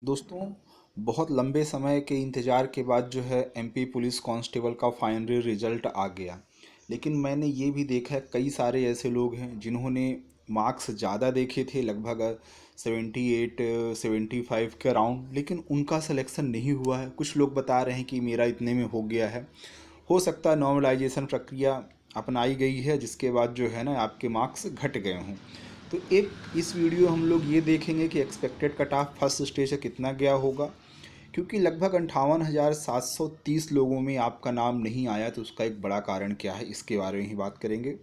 दोस्तों, बहुत लंबे समय के इंतज़ार के बाद जो है एमपी पुलिस कांस्टेबल का फाइनली रिजल्ट आ गया। लेकिन मैंने ये भी देखा है कई सारे ऐसे लोग हैं जिन्होंने मार्क्स ज़्यादा देखे थे, लगभग 78 75 के अराउंड, लेकिन उनका सिलेक्शन नहीं हुआ है। कुछ लोग बता रहे हैं कि मेरा इतने में हो गया है। हो सकता है नॉर्मलाइजेशन प्रक्रिया अपनाई गई है जिसके बाद जो है ना आपके मार्क्स घट गए हों। तो एक इस वीडियो हम लोग ये देखेंगे कि expected cut off first stage से कितना गया होगा, क्योंकि लगभग 58,730 लोगों में आपका नाम नहीं आया। तो उसका एक बड़ा कारण क्या है, इसके बारे में ही बात करेंगे।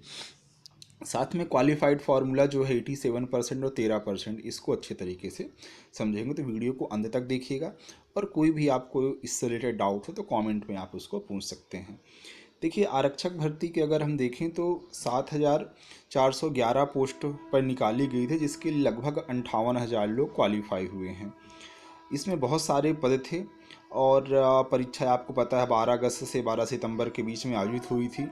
साथ में क्वालिफाइड फार्मूला जो है 87% और 13%, इसको अच्छे तरीके से समझेंगे। तो वीडियो को अंत तक देखिएगा, और कोई भी आपको इससे रिलेटेड डाउट है तो कमेंट में आप उसको पूछ सकते हैं। देखिए, आरक्षक भर्ती के अगर हम देखें तो 7,411 पोस्ट पर निकाली गई थी, जिसके लगभग 58,000 लोग क्वालिफाई हुए हैं। इसमें बहुत सारे पद थे, और परीक्षा आपको पता है 12 अगस्त से 12 सितंबर के बीच में आयोजित हुई थी।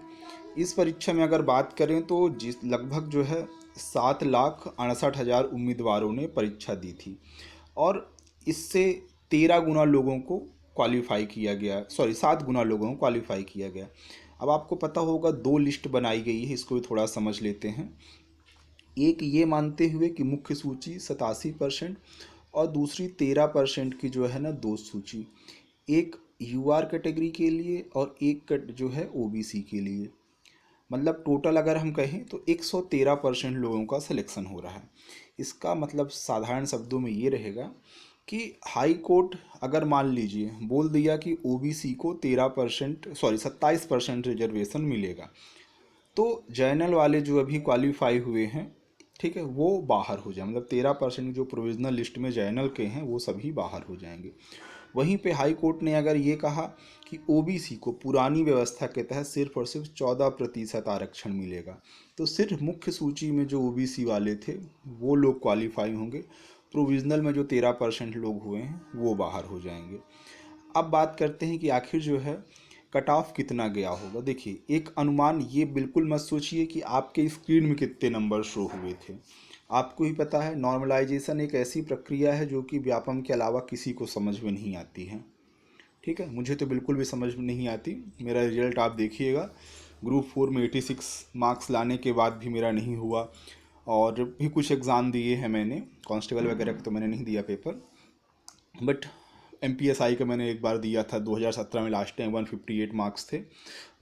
इस परीक्षा में अगर बात करें तो जिस लगभग जो है 7,68,000 उम्मीदवारों ने परीक्षा दी थी, और इससे 13 गुना लोगों को क्वालिफाई किया गया, सॉरी 7 गुना लोगों को क्वालिफाई किया गया। अब आपको पता होगा दो लिस्ट बनाई गई है, इसको भी थोड़ा समझ लेते हैं। एक ये मानते हुए कि मुख्य सूची 87% और दूसरी 13% की जो है ना दोस्त सूची, एक यूआर कैटेगरी के लिए और एक जो है ओबीसी के लिए। मतलब टोटल अगर हम कहें तो 113% लोगों का सिलेक्शन हो रहा है। इसका मतलब साधारण शब्दों में ये रहेगा कि हाई कोर्ट अगर मान लीजिए बोल दिया कि ओबीसी को 27% रिजर्वेशन मिलेगा, तो जर्नल वाले जो अभी क्वालिफाई हुए हैं, ठीक है, वो बाहर हो जाए। मतलब 13% जो प्रोविजनल लिस्ट में जर्नल के हैं वो सभी बाहर हो जाएंगे। वहीं पे हाई कोर्ट ने अगर ये कहा कि ओबीसी को पुरानी व्यवस्था के तहत सिर्फ और सिर्फ 14% आरक्षण मिलेगा, तो सिर्फ मुख्य सूची में जो ओबीसी वाले थे वो लोग क्वालिफाई होंगे। प्रोविजनल में जो 13% लोग हुए हैं वो बाहर हो जाएंगे। अब बात करते हैं कि आखिर जो है कट ऑफ कितना गया होगा। देखिए, एक अनुमान, ये बिल्कुल मत सोचिए कि आपके स्क्रीन में कितने नंबर शो हुए थे। आपको ही पता है नॉर्मलाइजेशन एक ऐसी प्रक्रिया है जो कि व्यापम के अलावा किसी को समझ में नहीं आती है। ठीक है, मुझे तो बिल्कुल भी समझ में नहीं आती। मेरा रिजल्ट आप देखिएगा, ग्रुप 4 में 86 मार्क्स लाने के बाद भी मेरा नहीं हुआ। और भी कुछ एग्ज़ाम दिए हैं मैंने, कांस्टेबल वगैरह का तो मैंने नहीं दिया पेपर, बट एमपीएसआई का मैंने एक बार दिया था 2017 में, लास्ट टाइम 158 मार्क्स थे।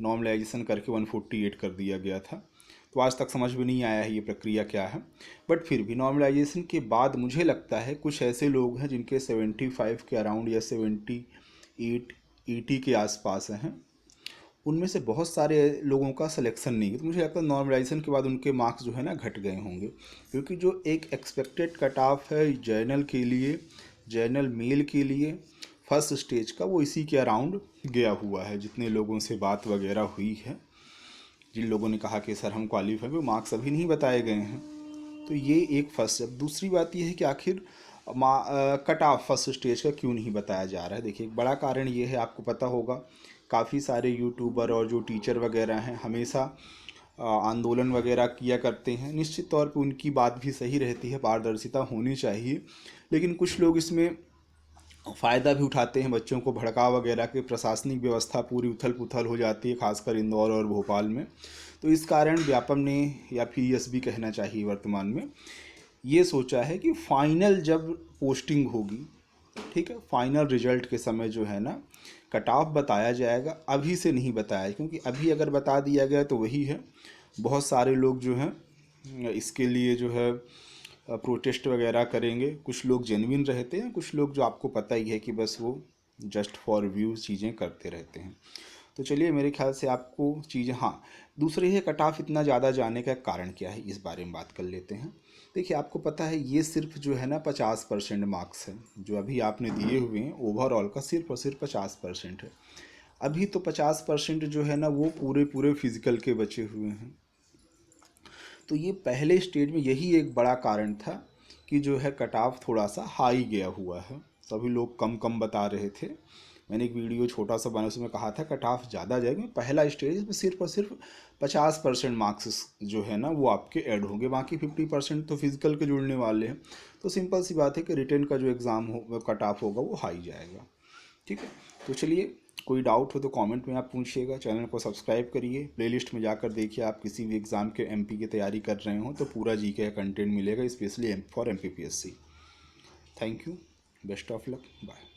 नॉर्मलाइजेशन करके 148 कर दिया गया था। तो आज तक समझ में नहीं आया है ये प्रक्रिया क्या है। बट फिर भी नॉर्मलाइजेशन के बाद मुझे लगता है कुछ ऐसे लोग हैं जिनके 75 के अराउंड या 78 80 के आसपास हैं। उनमें से बहुत सारे लोगों का सिलेक्शन नहीं है, तो मुझे लगता है नॉर्मलाइजेशन के बाद उनके मार्क्स जो है ना घट गए होंगे। क्योंकि जो एक एक्सपेक्टेड कट ऑफ है जर्नल के लिए, जर्नल मेल के लिए फर्स्ट स्टेज का, वो इसी के अराउंड गया हुआ है। जितने लोगों से बात वगैरह हुई है, जिन लोगों ने कहा कि सर हम क्वालिफाई, वो मार्क्स अभी नहीं बताए गए हैं। तो ये एक फर्स्ट। अब दूसरी बात ये है कि आखिर कट ऑफ फर्स्ट स्टेज का क्यों नहीं बताया जा रहा है। देखिए, एक बड़ा कारण ये है, आपको पता होगा काफ़ी सारे यूट्यूबर और जो टीचर वगैरह हैं हमेशा आंदोलन वगैरह किया करते हैं। निश्चित तौर पे उनकी बात भी सही रहती है, पारदर्शिता होनी चाहिए, लेकिन कुछ लोग इसमें फ़ायदा भी उठाते हैं, बच्चों को भड़का वगैरह के। प्रशासनिक व्यवस्था पूरी उथल पुथल हो जाती है, खासकर इंदौर और भोपाल में। तो इस कारण व्यापम ने, या फिर एसबी कहना चाहिए वर्तमान में, ये सोचा है कि फाइनल जब पोस्टिंग होगी, ठीक है, फाइनल रिजल्ट के समय जो है ना कट ऑफ बताया जाएगा, अभी से नहीं बताया। क्योंकि अभी अगर बता दिया गया तो वही है, बहुत सारे लोग जो हैं इसके लिए जो है प्रोटेस्ट वगैरह करेंगे। कुछ लोग जेन्युइन रहते हैं, कुछ लोग जो आपको पता ही है कि बस वो जस्ट फॉर व्यूज़ चीज़ें करते रहते हैं। तो चलिए, मेरे ख्याल से आपको चीज़ें, हाँ, दूसरे है कट ऑफ इतना ज़्यादा जाने का कारण क्या है, इस बारे में बात कर लेते हैं। देखिए, आपको पता है ये सिर्फ जो है ना 50% मार्क्स है जो अभी आपने दिए हुए हैं। ओवरऑल का सिर्फ और सिर्फ 50% है। अभी तो 50% जो है ना वो पूरे पूरे फिजिकल के बचे हुए हैं। तो ये पहले स्टेज में यही एक बड़ा कारण था कि जो है कट ऑफ थोड़ा सा हाई गया हुआ है। सभी लोग कम कम बता रहे थे, मैंने एक वीडियो छोटा सा बनाया, उसमें कहा था कट ऑफ ज़्यादा जाएगा, पहला स्टेज इसमें सिर्फ और सिर्फ 50% मार्क्स जो है ना वो आपके ऐड होंगे, बाकी 50% तो फिजिकल के जुड़ने वाले हैं। तो सिंपल सी बात है कि रिटन का जो एग्ज़ाम हो कट ऑफ होगा वो हाई जाएगा। ठीक है, तो चलिए, कोई डाउट हो तो कमेंट में आप पूछिएगा। चैनल को सब्सक्राइब करिए, प्लेलिस्ट में जाकर देखिए। आप किसी भी एग्ज़ाम के एमपी की तैयारी कर रहे हो तो पूरा जीके का कंटेंट मिलेगा, specially for MPPSC. Thank you, best of luck, bye.